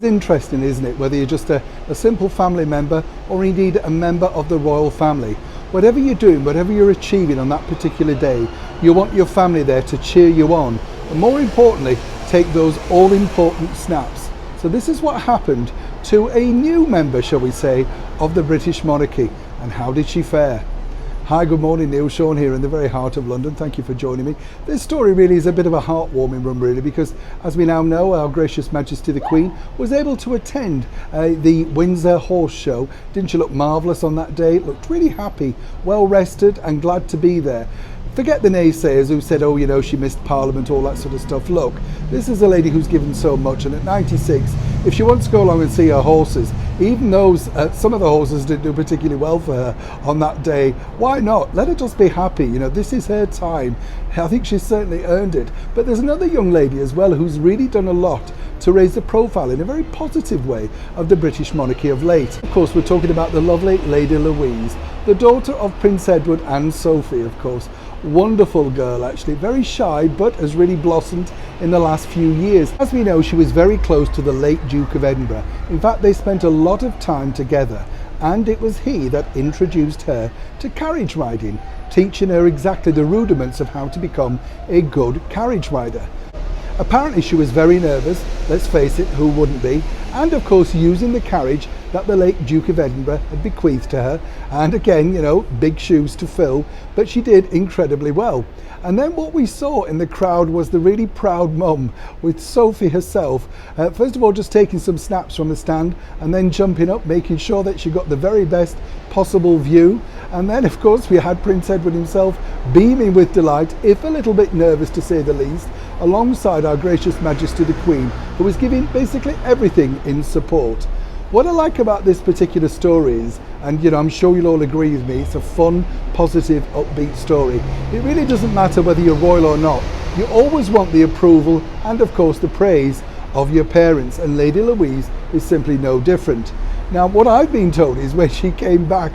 It's interesting, isn't it, whether you're just a simple family member or indeed a member of the royal family. Whatever you're doing, whatever you're achieving on that particular day, you want your family there to cheer you on. And more importantly, take those all-important snaps. So this is what happened to a new member, shall we say, of the British monarchy. And how did she fare? Hi, good morning, Neil Sean here in the very heart of London. Thank you for joining me. This story really is a bit of a heartwarming one, really, because as we now know, Our Gracious Majesty the Queen was able to attend the Windsor Horse Show. Didn't she look marvellous on that day? Looked really happy, well rested and glad to be there. Forget the naysayers who said, oh, you know, she missed Parliament, all that sort of stuff. Look, this is a lady who's given so much, and at 96, if she wants to go along and see her horses, even though some of the horses didn't do particularly well for her on that day, why not? Let her just be happy. You know, this is her time. I think she's certainly earned it. But there's another young lady as well who's really done a lot to raise the profile in a very positive way of the British monarchy of late. Of course, we're talking about the lovely Lady Louise, the daughter of Prince Edward and Sophie, of course. Wonderful girl, actually, very shy, but has really blossomed in the last few years. As we know, she was very close to the late Duke of Edinburgh. In fact, they spent a lot of time together, and it was he that introduced her to carriage riding, teaching her exactly the rudiments of how to become a good carriage rider. Apparently she was very nervous, let's face it, who wouldn't be, and of course using the carriage that the late Duke of Edinburgh had bequeathed to her, and again, you know, big shoes to fill, but she did incredibly well. And then what we saw in the crowd was the really proud mum with Sophie herself, first of all just taking some snaps from the stand and then jumping up, making sure that she got the very best possible view. And then of course we had Prince Edward himself beaming with delight, if a little bit nervous to say the least, alongside Our Gracious Majesty the Queen, who was giving basically everything in support. What I like about this particular story is, and you know, I'm sure you'll all agree with me, it's a fun, positive, upbeat story. It really doesn't matter whether you're royal or not. You always want the approval and of course the praise of your parents, and Lady Louise is simply no different. Now, what I've been told is when she came back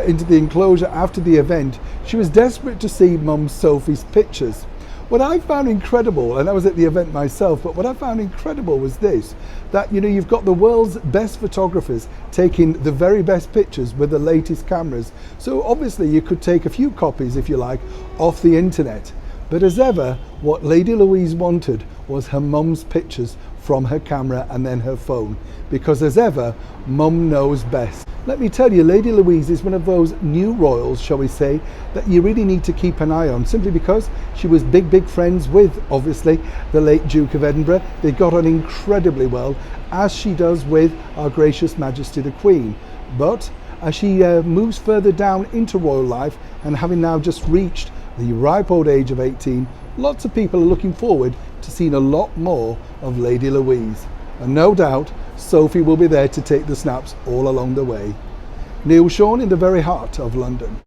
into the enclosure after the event, she was desperate to see Mum Sophie's pictures. What I found incredible, and I was at the event myself, but what I found incredible was this, that, you know, you've got the world's best photographers taking the very best pictures with the latest cameras. So obviously you could take a few copies, if you like, off the internet. But as ever, what Lady Louise wanted was her mum's pictures from her camera and then her phone, because as ever, Mum knows best. Let me tell you, Lady Louise is one of those new royals, shall we say, that you really need to keep an eye on, simply because she was big friends with, obviously, the late Duke of Edinburgh. They got on incredibly well, as she does with Our Gracious Majesty the Queen. But as she moves further down into royal life, and having now just reached the ripe old age of 18, lots of people are looking forward to seeing a lot more of Lady Louise. And no doubt, Sophie will be there to take the snaps all along the way. Neil Sean in the very heart of London.